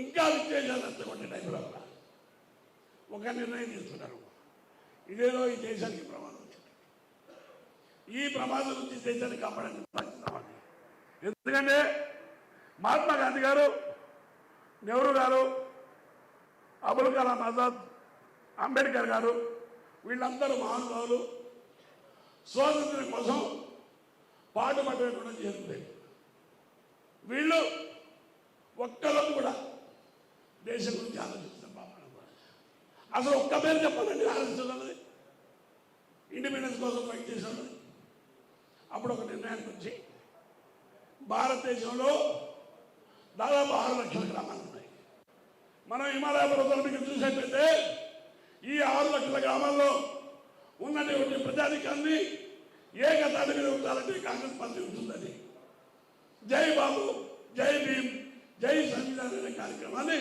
ఇంకా విద్వేషాలు రెచ్చగొట్టే టైంలో ఒక నిర్ణయం తీసుకున్నారు. ఇదేదో ఈ దేశానికి ప్రమాదం వచ్చింది. ఈ ప్రమాదం నుంచి దేశాన్ని కాపాడడానికి ప్రయత్నిస్తామని. ఎందుకంటే మహాత్మా గాంధీ గారు, నెహ్రూ గారు, అబుల్ కలాం ఆజాద్, అంబేద్కర్ గారు వీళ్ళందరూ మహానుభావులు స్వాతంత్ర్యం కోసం పాటుపడకుండా చేరుతుంది. వీళ్ళు ఒక్కరు కూడా దేశం గురించి ఆలోచిస్తారు. బాబా అసలు ఒక్క పేరు చెప్పాలండి ఆలోచించాలన్నది, ఇండిపెండెన్స్ కోసం ఫైట్ చేసేది. అప్పుడు ఒక నిర్ణయానికి వచ్చి భారతదేశంలో దాదాపు 6 లక్షల గ్రామాలు ఉన్నాయి. మనం హిమాలయ పర్వతాల మీకు చూసేటైతే ఈ 6 లక్షల గ్రామాల్లో ఉన్నటువంటి ప్రజానికాన్ని ఏకతాటి మీద ఉండాలంటే కాంగ్రెస్ పార్టీ ఉంటుందని జై బాబు, జై భీమ్, జై సంవిధాన్ అనే కార్యక్రమాన్ని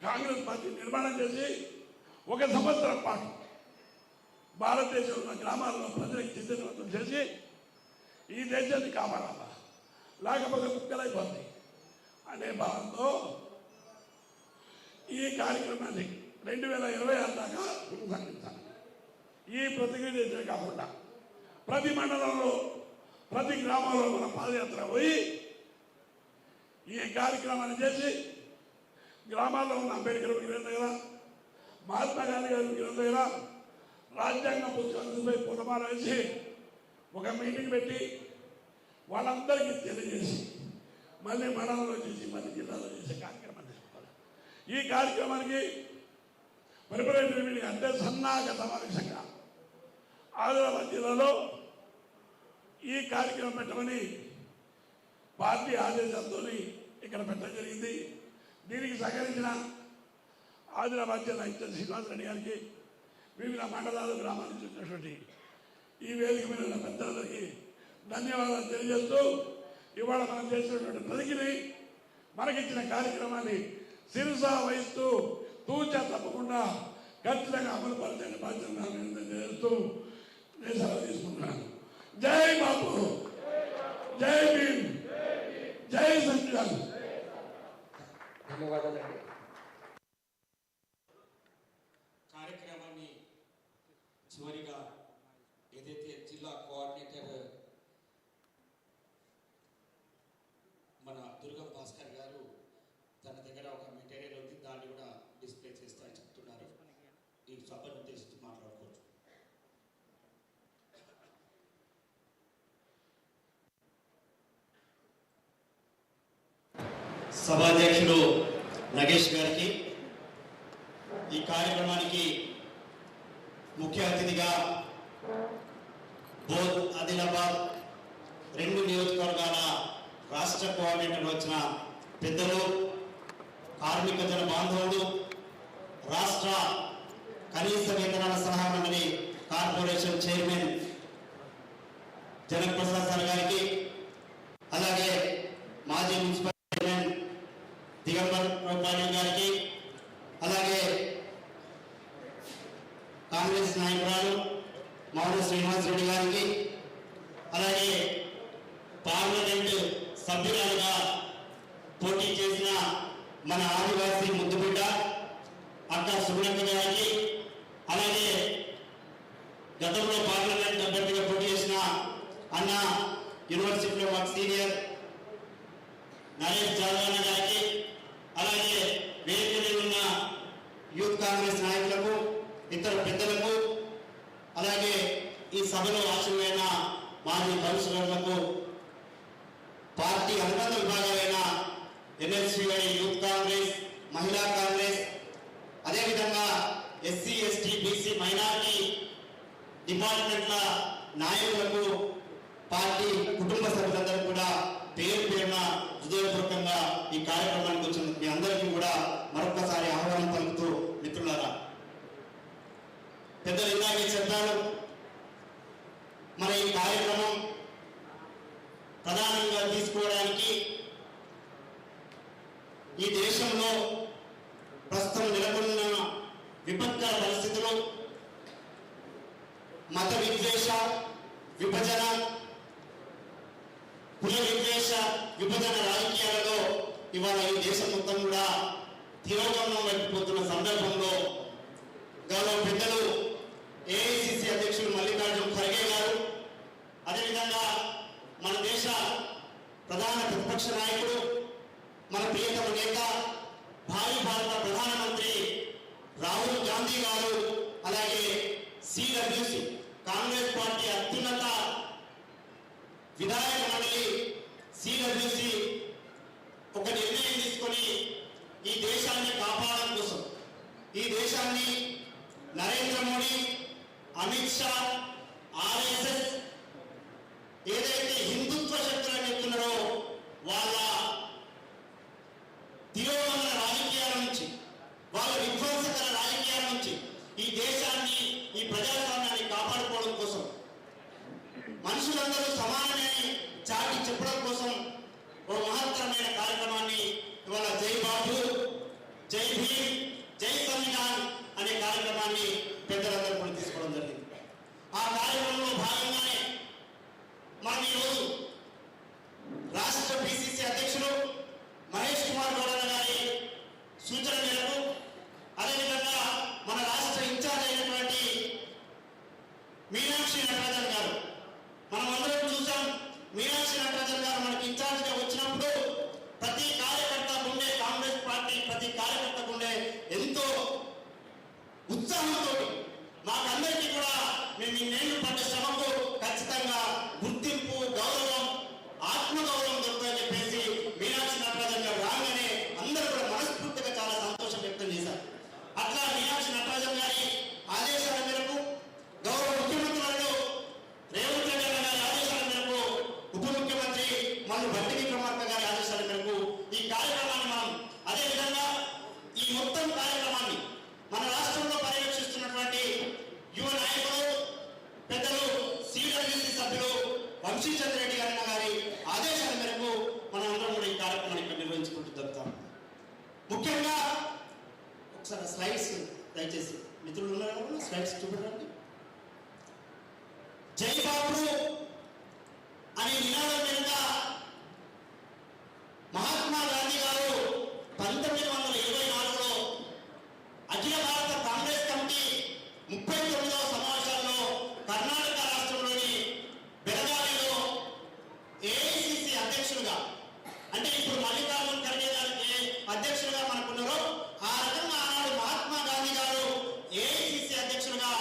కాంగ్రెస్ పార్టీ నిర్మాణం చేసి 1 సంవత్సరం పాటు భారతదేశంలో ఉన్న గ్రామాల్లో ప్రజలకు చైతన్యవంతం చేసి ఈ దేశాన్ని కాపాడాలా, లేకపోతే ముక్కలైపోతుంది అనే భావంతో ఈ కార్యక్రమాన్ని 2026 దాకా కొనసాగించాలి. ఈ ప్రతిజ్ఞ కాకుండా ప్రతి మండలంలో, ప్రతి గ్రామంలో మన పాదయాత్ర పోయి ఈ కార్యక్రమాన్ని చేసి గ్రామాల్లో ఉన్న అంబేద్కర్ విగ్రహం దగ్గర, మహాత్మా గాంధీ గారి విగ్రహం దగ్గర రాజ్యాంగం పుస్తకాలపై పూలమాల వేసి ఒక మీటింగ్ పెట్టి వాళ్ళందరికీ తెలియజేసి మళ్ళీ మండలంలో చేసి మళ్ళీ జిల్లాలో చేసే కార్యక్రమం తీసుకోవాలి. ఈ కార్యక్రమానికి ప్రిపరేటరీ మీటింగ్ అంటే సన్నాహక సమావేశంగా ఆదిలాబాద్ జిల్లాలో ఈ కార్యక్రమం పెట్టమని పార్టీ ఆదేశాలతో ఇక్కడ పెట్టడం జరిగింది. దీనికి సహకరించిన ఆదిలాబాద్ జిల్లా ఇన్ఛార్జ్ శ్రీనివాసరెడ్డి గారికి, వివిధ మండలాలు గ్రామాల నుంచి వచ్చినటువంటి ఈ వేదిక మీద ఉన్న పెద్దలందరికీ ధన్యవాదాలు తెలియజేస్తూ ఇవాళ మనం చేసినటువంటి ప్రతిజ్ఞని, మనకిచ్చిన కార్యక్రమాన్ని శిరసా వహిస్తూ తూచా తప్పకుండా ఖచ్చితంగా అమలు పరిచే బాధ్యత చేస్తూ దేశాలు తీసుకుంటున్నాను. జై బాబు, జై భీమ్, జై సంవిధాన్. ధన్యవాదాలండి. కార్యక్రమాన్ని చివరిగా ఏదైతే జిల్లా కోఆర్డినేటర్ మన దుర్గం భాస్కర్ గారు తన దగ్గర ఒక మెటీరియల్ ఉంది, దాన్ని కూడా డిస్ప్లే చేస్తారని చెప్తున్నారు. ఈ సభను ఉద్దేశించి మాట్లాడుకోవచ్చు. సభాధ్యక్షుడు నగేష్ గారికి, ఈ కార్యక్రమానికి ముఖ్య అతిథిగా బోధ్, ఆదిలాబాద్ 2 నియోజకవర్గాల రాష్ట్ర కోఆర్డినేటర్ వచ్చిన పెద్దలు, కార్మిక జన బాంధవులు, రాష్ట్ర కనీస వేతనాల సలహా మండలి corporation chairman Janak Prasad sir గారికి, అలాగే మాజీ మున్సిపల్ చైర్మన్ దిగంబర్ పాటిల్ గారికి, అలాగే కాంగ్రెస్ నాయకురాలు మౌన శ్రీనివాస్ రెడ్డి గారికి, అలాగే పార్లమెంట్ సభ్యురాలుగా పోటీ చేసిన మన ఆదివాసీ ముద్దుబిడ్డ అక్క సుగుణక్క గారికి, అలాగే గతంలో పార్లమెంట్ అభ్యర్థిగా పోటీ చేసిన అన్న యూనివర్సిటీలో మాకు సీనియర్ నరేష్ జాదవ్ గారికి, అలాగే వేదిక ఉన్న యూత్ కాంగ్రెస్ నాయకులకు, ఇతర పెద్దలకు, అలాగే ఈ సభలో ఆశీర్వైన మాజీ కౌన్సిలర్లకు, పార్టీ అనుబంధ విభాగాలైన ఎన్ఎస్యుఐ, యూత్ కాంగ్రెస్, మహిళా కాంగ్రెస్, అదేవిధంగా ఎస్సీ, ఎస్టీ, బీసీ, మైనారిటీ డిపార్ట్మెంట్ల నాయకులకు, పార్టీ కుటుంబ సభ్యులందరూ కూడా పేరు పేరున హృదయపూర్వకంగా ఈ కార్యక్రమానికి వచ్చిన మీ అందరికీ కూడా మరొకసారి ఆహ్వానం పలుకుతూ, మిత్రులారా, పెద్దలు ఇందాకే చెప్పారు, మన ఈ కార్యక్రమం ప్రధానంగా తీసుకోవడానికి ఈ దేశంలో ప్రస్తుతం నెలకొన్న విపత్కర పరిస్థితులు, మత విద్వేష, విభజన, కుల విద్వేష, విభజన రాజకీయాలలో ఇవాళ ఈ దేశం మొత్తం కూడా తిరోగమనం వైపుపోతున్న సందర్భంలో గౌరవ పెద్దలు ఏఐసిసి అధ్యక్షులు మల్లికార్జున ఖర్గే గారు, అదేవిధంగా మన దేశ ప్రధాన ప్రతిపక్ష నాయకుడు, మన ప్రియతమ నేత, భావి భారత ప్రధానమంత్రి రాహుల్ గాంధీ గారు, అలాగే సిడబ్ల్యూసి కాంగ్రెస్ పార్టీ అత్యున్నత విధాయక మండలి సిడబ్ల్యూసి ఒక నిర్ణయం తీసుకొని ఈ దేశాన్ని కాపాడడం కోసం, ఈ దేశాన్ని నరేంద్ర మోడీ, అమిత్ షా, ఆర్ఎస్ఎస్ ఏదైతే హిందుత్వ శక్తులను చెప్తున్నారో వాళ్ళ తిరోగమన రాజకీయాల నుంచి, వాళ్ళ విధ్వంసకర రాజకీయాల నుంచి ఈ దేశాన్ని, ఈ ప్రజాస్వామ్యాన్ని కాపాడుకోవడం కోసం, మనుషులందరూ సమానమని చాటి చెప్పడం కోసం ఓ మహత్తరమైన కార్యక్రమాన్ని ఇవాళ జై బాబు, జై భీమ్, జై సంవిధాన్ అనే కార్యక్రమాన్ని పెద్దలందరూ కూడా తీసుకోవడం జరిగింది. ఆ కార్యక్రమంలో భాగంగానే మనం ఈరోజు రాష్ట్ర పిసిసి అధ్యక్షులు మహేష్ కుమార్ గౌడ గారి సూచన మేరకు, అదేవిధంగా మన రాష్ట్ర ఇన్ఛార్జ్ అయినటువంటి మీనాక్షి నటరాజన్ గారు, మనం అందరం చూసాం. మీనాక్షి నటరాజన్ గారు మనకి ఇన్ఛార్జ్గా వచ్చినప్పుడు ప్రతి కార్యకర్తకుండే, కాంగ్రెస్ పార్టీ ప్రతి కార్యకర్తకుండే ఎంతో ఉత్సాహంతో మాకందరికీ కూడా మేము ఈ నేళ్లు పడ్డ శ్రమకు ఖచ్చితంగా గుర్తింపు, గౌరవం, ఆత్మగౌరవం దొరుకుతుందని చెప్పేసి మీనాక్షి నటరాజన్ గారు రాగానే అందరూ కూడా మనస్ఫూర్తిగా చాలా సంతోషం వ్యక్తం చేశారు. అట్లా మీనాక్షి నటరాజన్ గారి ఆదేశాల మేరకు, గౌరవ ముఖ్యమంత్రులు రేవంత్ రెడ్డి గారి ఆదేశాల మేరకు, ఉప ముఖ్యమంత్రి మల్లు భట్టి విక్రమార్క గారి ఆదేశాల మేరకు ఈ కార్యక్రమాన్ని మనం, అదేవిధంగా ఈ మొత్తం కార్యక్రమాన్ని మన రాష్ట్రంలో పర్యవేక్షిస్తున్నటువంటి యువ నాయకులు, పెద్దలు, సిడబ్ల్యూసి సభ్యులు వంశీచంద్ర రెడ్డి గారి ఆదేశాల మేరకు మనం అందరం కూడా ఈ కార్యక్రమాన్ని ఇక్కడ నిర్వహించుకుంటూ జరుగుతాం. ముఖ్యంగా ఒకసారి స్లైడ్స్ దయచేసి మిత్రులు ఉన్నారు, స్లైడ్స్ చూపెట్టండి. జై బాబు అనే నినాదం వెనుక మహాత్మా గాంధీ గారు 1924లో అఖిల భారత కాంగ్రెస్ కమిటీ 39వ సమావేశాల్లో కర్ణాటక రాష్ట్రంలోని బెళగావిలో ఏఐసిసి అధ్యక్షులుగా, అంటే ఇప్పుడు మల్లికార్జున ఖర్గే గారికి అధ్యక్షులుగా మనకున్నారో ఆ రకంగా ఆనాడు మహాత్మా గాంధీ గారు ఏఐసిసి అధ్యక్షులుగా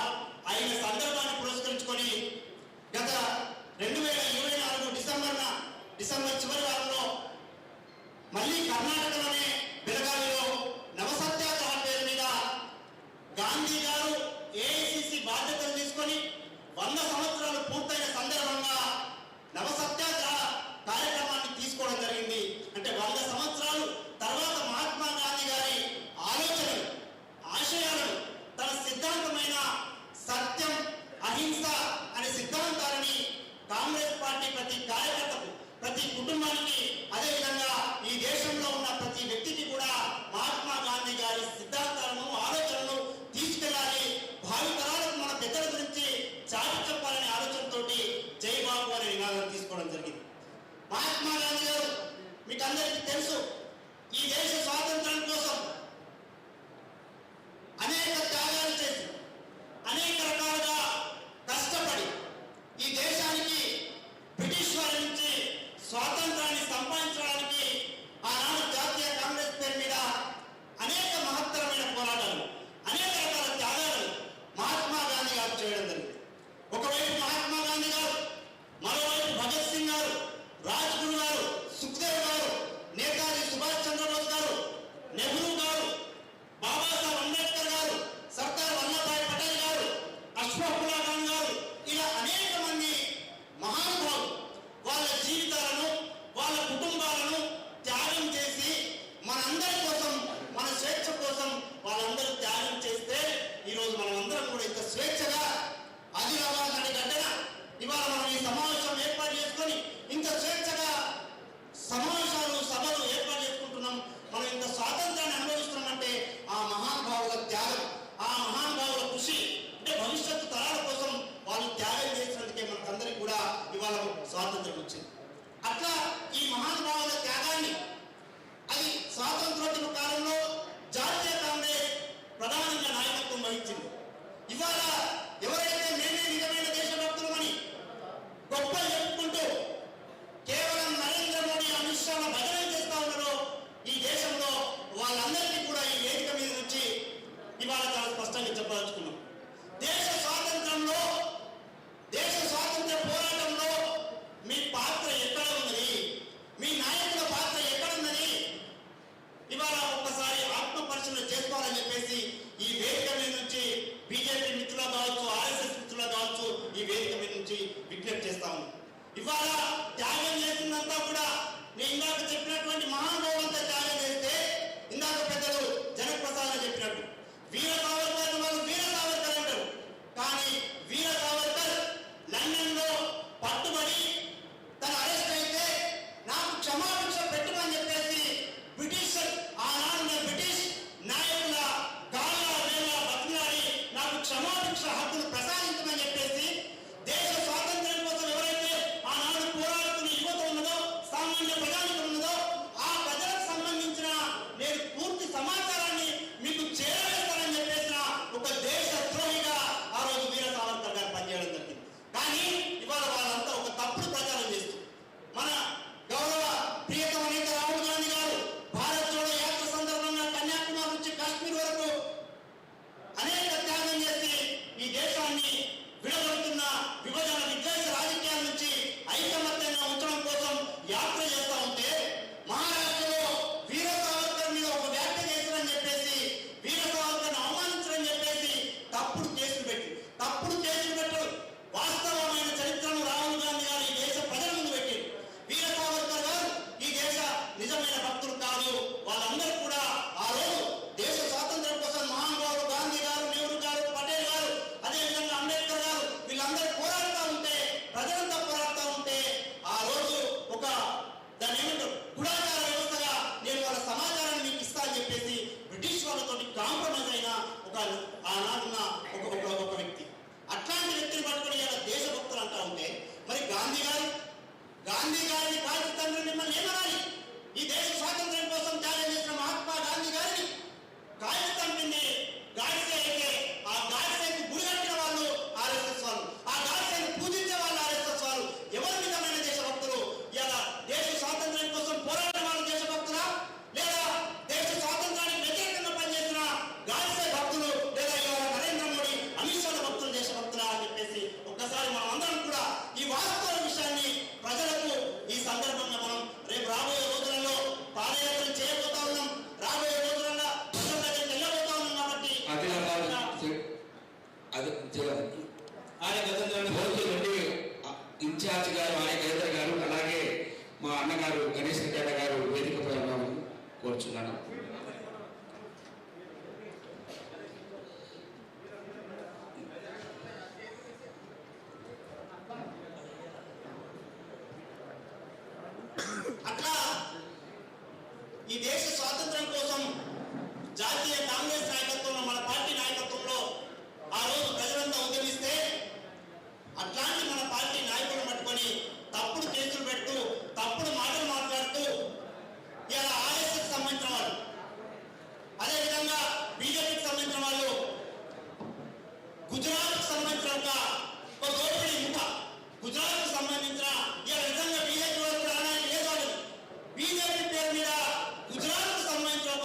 కోరుచున్నాను.